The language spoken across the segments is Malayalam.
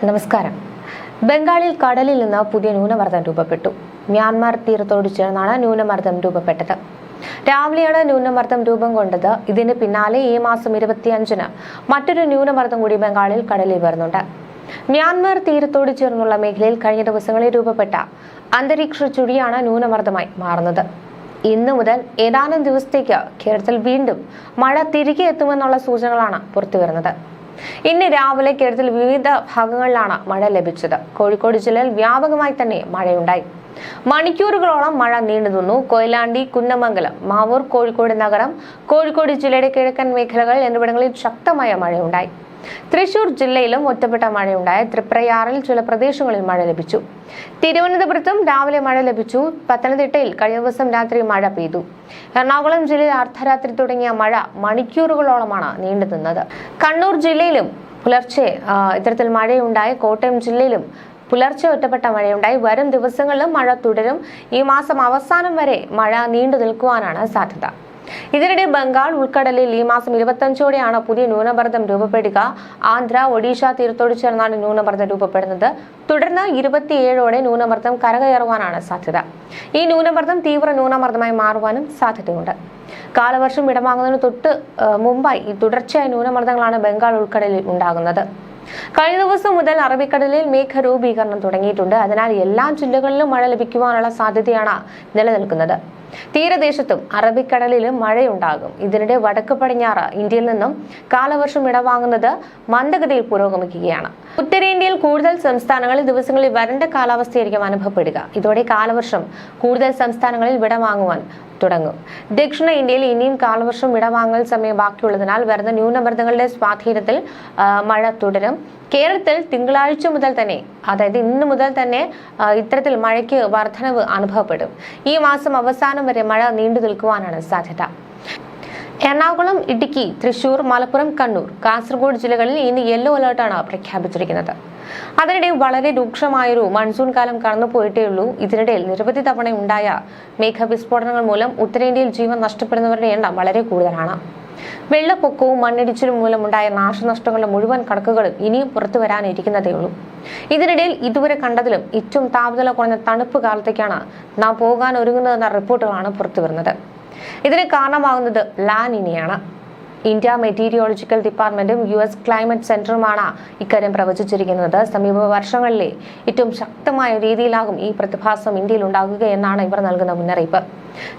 നമസ്കാരം. ബംഗാളിൽ കടലിൽ നിന്ന് പുതിയ ന്യൂനമർദ്ദം രൂപപ്പെട്ടു. മ്യാൻമാർ തീരത്തോട് ചേർന്നാണ് ന്യൂനമർദ്ദം രൂപപ്പെട്ടത്. രാവിലെയാണ് ന്യൂനമർദ്ദം രൂപം കൊണ്ടത്. ഇതിന് പിന്നാലെ ഈ മാസം 25-ന് മറ്റൊരു ന്യൂനമർദ്ദം കൂടി ബംഗാളിൽ കടലിൽ വരുന്നുണ്ട്. മ്യാൻമാർ തീരത്തോട് ചേർന്നുള്ള മേഖലയിൽ കഴിഞ്ഞ ദിവസങ്ങളിൽ രൂപപ്പെട്ട അന്തരീക്ഷ ചുഴിയാണ് ന്യൂനമർദ്ദമായി മാറുന്നത്. ഇന്നു മുതൽ ഏതാനും ദിവസത്തേക്ക് കേരളത്തിൽ വീണ്ടും മഴ തിരികെ എത്തുമെന്നുള്ള സൂചനകളാണ് പുറത്തുവരുന്നത്. ഇന്ന് രാവിലെ കേരളത്തിൽ വിവിധ ഭാഗങ്ങളിലാണ് മഴ ലഭിച്ചത്. കോഴിക്കോട് ജില്ലയിൽ വ്യാപകമായി തന്നെ മഴയുണ്ടായി. മണിക്കൂറുകളോളം മഴ നീണ്ടുനിന്നു. കൊയിലാണ്ടി, കുന്നമംഗലം, മാവൂർ, കോഴിക്കോട് നഗരം, കോഴിക്കോട് ജില്ലയുടെ കിഴക്കൻ മേഖലകൾ എന്നിവിടങ്ങളിൽ ശക്തമായ മഴയുണ്ടായി. തൃശൂർ ജില്ലയിലും ഒറ്റപ്പെട്ട മഴയുണ്ടായി. തൃപ്രയാറിൽ ചില പ്രദേശങ്ങളിൽ മഴ ലഭിച്ചു. തിരുവനന്തപുരത്തും രാവിലെ മഴ ലഭിച്ചു. പത്തനംതിട്ടയിൽ കഴിഞ്ഞ ദിവസം രാത്രി മഴ പെയ്തു. എറണാകുളം ജില്ലയിൽ അർദ്ധരാത്രി തുടങ്ങിയ മഴ മണിക്കൂറുകളോളമാണ് നീണ്ടുനിന്നത്. കണ്ണൂർ ജില്ലയിലും പുലർച്ചെ ഇത്തരത്തിൽ മഴയുണ്ടായി. കോട്ടയം ജില്ലയിലും പുലർച്ചെ ഒറ്റപ്പെട്ട മഴയുണ്ടായി. വരും ദിവസങ്ങളിലും മഴ തുടരും. ഈ മാസം അവസാനം വരെ മഴ നീണ്ടു നിൽക്കുവാനാണ് സാധ്യത. ഇതിനിടെ ബംഗാൾ ഉൾക്കടലിൽ ഈ മാസം 25-ഓടെയാണ് പുതിയ ന്യൂനമർദ്ദം രൂപപ്പെടുക. ആന്ധ്ര, ഒഡീഷ തീരത്തോട് ചേർന്നാണ് ന്യൂനമർദ്ദം രൂപപ്പെടുന്നത്. തുടർന്ന് 27-ഓടെ ന്യൂനമർദ്ദം കരകയറുവാനാണ് സാധ്യത. ഈ ന്യൂനമർദ്ദം തീവ്ര ന്യൂനമർദ്ദമായി മാറുവാനും സാധ്യതയുണ്ട്. കാലവർഷം ഇടമാകുന്നതിന് തൊട്ട് മുമ്പായി ഈ തുടർച്ചയായ ന്യൂനമർദ്ദങ്ങളാണ് ബംഗാൾ ഉൾക്കടലിൽ ഉണ്ടാകുന്നത്. കഴിഞ്ഞ ദിവസം മുതൽ അറബിക്കടലിൽ മേഘരൂപീകരണം തുടങ്ങിയിട്ടുണ്ട്. അതിനാൽ എല്ലാ ജില്ലകളിലും മഴ ലഭിക്കുവാനുള്ള സാധ്യതയാണ് നിലനിൽക്കുന്നത്. തീരദേശത്തും അറബിക്കടലിലും മഴയുണ്ടാകും. ഇതിനിടെ വടക്ക് പടിഞ്ഞാറ് ഇന്ത്യയിൽ നിന്നും കാലവർഷം ഇടവാങ്ങുന്നത് മന്ദഗതിയിൽ പുരോഗമിക്കുകയാണ്. ഉത്തരേന്ത്യയിൽ കൂടുതൽ സംസ്ഥാനങ്ങളിൽ ദിവസങ്ങളിൽ വരണ്ട കാലാവസ്ഥയായിരിക്കും അനുഭവപ്പെടുക. ഇതോടെ കാലവർഷം കൂടുതൽ സംസ്ഥാനങ്ങളിൽ വിടവാങ്ങുവാൻ തുടങ്ങും. ദക്ഷിണ ഇന്ത്യയിൽ ഇനിയും കാലവർഷം വിടവാങ്ങൽ സമയം ബാക്കിയുള്ളതിനാൽ വരുന്ന ന്യൂനമർദ്ദങ്ങളുടെ സ്വാധീനത്തിൽ മഴ തുടരും. കേരളത്തിൽ തിങ്കളാഴ്ച മുതൽ തന്നെ, അതായത് ഇന്ന് മുതൽ തന്നെ ഇത്തരത്തിൽ മഴയ്ക്ക് വർധനവ് അനുഭവപ്പെടും. ഈ മാസം അവസാനം വരെ മഴ നീണ്ടു നിൽക്കുവാനാണ് സാധ്യത. എറണാകുളം, ഇടുക്കി, തൃശൂർ, മലപ്പുറം, കണ്ണൂർ, കാസർഗോഡ് ജില്ലകളിൽ ഇനി യെല്ലോ അലേർട്ടാണ് പ്രഖ്യാപിച്ചിരിക്കുന്നത്. അതിനിടെ വളരെ രൂക്ഷമായൊരു മൺസൂൺ കാലം കടന്നുപോയിട്ടേയുള്ളൂ. ഇതിനിടയിൽ നിരവധി തവണ ഉണ്ടായ മേഘവിസ്ഫോടനങ്ങൾ മൂലം ഉത്തരേന്ത്യയിൽ ജീവൻ നഷ്ടപ്പെടുന്നവരുടെ എണ്ണം വളരെ കൂടുതലാണ്. വെള്ളപ്പൊക്കവും മണ്ണിടിച്ചിലും മൂലമുണ്ടായ നാശനഷ്ടങ്ങളുടെ മുഴുവൻ കണക്കുകളും ഇനിയും പുറത്തു വരാനിരിക്കുന്നതേയുള്ളൂ. ഇതിനിടയിൽ ഇതുവരെ കണ്ടതിലും ഏറ്റവും താപനില കുറഞ്ഞ തണുപ്പ് കാലത്തേക്കാണ് നാം പോകാൻ ഒരുങ്ങുന്നതെന്ന റിപ്പോർട്ടുകളാണ് പുറത്തുവരുന്നത്. ഇതിന് കാരണമാകുന്നത് ലാ നിനയാണ്. ഇന്ത്യ മെറ്റീരിയോളജിക്കൽ ഡിപ്പാർട്ട്മെന്റും US ക്ലൈമറ്റ് സെന്ററുമാണ് ഇക്കാര്യം പ്രവചിച്ചിരിക്കുന്നത്. സമീപ വർഷങ്ങളിലെ ഏറ്റവും ശക്തമായ രീതിയിലാകും ഈ പ്രതിഭാസം ഇന്ത്യയിൽ ഉണ്ടാകുക എന്നാണ് ഇവർ നൽകുന്ന മുന്നറിയിപ്പ്.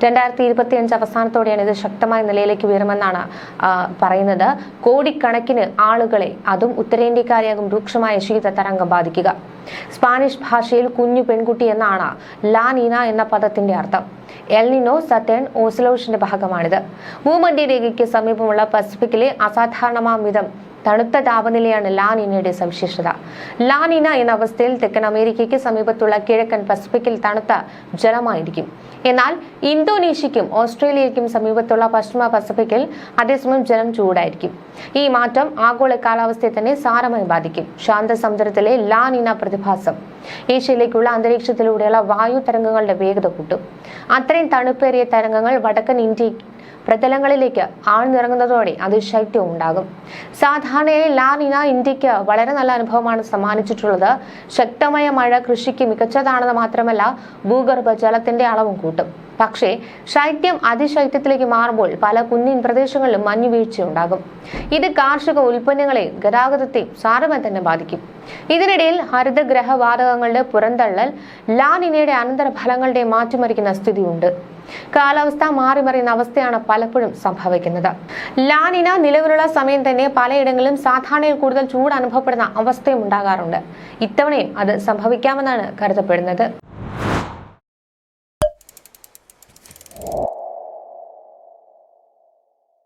2025 അവസാനത്തോടെയാണ് ഇത് ശക്തമായ നിലയിലേക്ക് ഉയരുമെന്നാണ് പറയുന്നത്. കോടിക്കണക്കിന് ആളുകളെ, അതും ഉത്തരേന്ത്യക്കാരെയാകും രൂക്ഷമായ ശീത തരംഗം ബാധിക്കുക. സ്പാനിഷ് ഭാഷയിൽ കുഞ്ഞു പെൺകുട്ടി എന്നാണ് ലാ നീന എന്ന പദത്തിന്റെ അർത്ഥം. എൽ നിനോ സത്തേൺ ഓസിലോഷന്റെ ഭാഗമാണിത്. ഭൂമധ്യരേഖയ്ക്ക് സമീപമുള്ള പസഫിക്കിലെ അസാധാരണമാം വിധം തണുത്ത താപനിലയാണ് ലാ നിനയുടെ സവിശേഷത. ലാ നിന എന്ന അവസ്ഥയിൽ തെക്കൻ അമേരിക്കയ്ക്ക് സമീപത്തുള്ള കിഴക്കൻ പസഫിക്കിൽ തണുത്ത ജലമായിരിക്കും. എന്നാൽ ഇന്തോനേഷ്യയ്ക്കും ഓസ്ട്രേലിയയ്ക്കും സമീപത്തുള്ള പശ്ചിമ പസഫിക്കിൽ അതേസമയം ജലം ചൂടായിരിക്കും. ഈ മാറ്റം ആഗോള കാലാവസ്ഥയെ തന്നെ സാരമായി ബാധിക്കും. ശാന്തസമുദ്രത്തിലെ ലാ നിന പ്രതിഭാസം ഏഷ്യയിലേക്കുള്ള അന്തരീക്ഷത്തിലൂടെയുള്ള വായു തരംഗങ്ങളുടെ വേഗത കൂട്ടും. അത്രയും തണുപ്പേറിയ തരംഗങ്ങൾ വടക്കൻ ഇന്ത്യ പ്രതലങ്ങളിലേക്ക് ആഴ്ന്നിറങ്ങുന്നതോടെ അതിശൈത്യവും ഉണ്ടാകും. സാധാരണയായി ലാ നിന ഇന്ത്യക്ക് വളരെ നല്ല അനുഭവമാണ് സമ്മാനിച്ചിട്ടുള്ളത്. ശക്തമായ മഴ കൃഷിക്ക് മികച്ചതാണെന്ന് മാത്രമല്ല, ഭൂഗർഭ ജലത്തിന്റെ അളവും കൂട്ടും. പക്ഷേ ശൈത്യം അതിശൈത്യത്തിലേക്ക് മാറുമ്പോൾ പല കുന്നിൻ പ്രദേശങ്ങളിലും മഞ്ഞുവീഴ്ചയുണ്ടാകും. ഇത് കാർഷിക ഉൽപ്പന്നങ്ങളെയും ഗതാഗതത്തെയും സാരമായി തന്നെ ബാധിക്കും. ഇതിനിടയിൽ ഹരിതഗ്രഹവാതകങ്ങളുടെ പുറന്തള്ളൽ ലാ നിനയുടെ അനന്തരഫലങ്ങളുടെ മാറ്റിമറിക്കുന്ന സ്ഥിതിയുണ്ട്. കാലാവസ്ഥ മാറിമറിയുന്ന അവസ്ഥയാണ് പലപ്പോഴും സംഭവിക്കുന്നത്. ലാ നിന നിലവിലുള്ള സമയം തന്നെ പലയിടങ്ങളിലും സാധാരണയിൽ കൂടുതൽ ചൂട് അനുഭവപ്പെടുന്ന അവസ്ഥയും ഉണ്ടാകാറുണ്ട്. ഇത്തവണയും അത് സംഭവിക്കാമെന്നാണ് കരുതപ്പെടുന്നത്.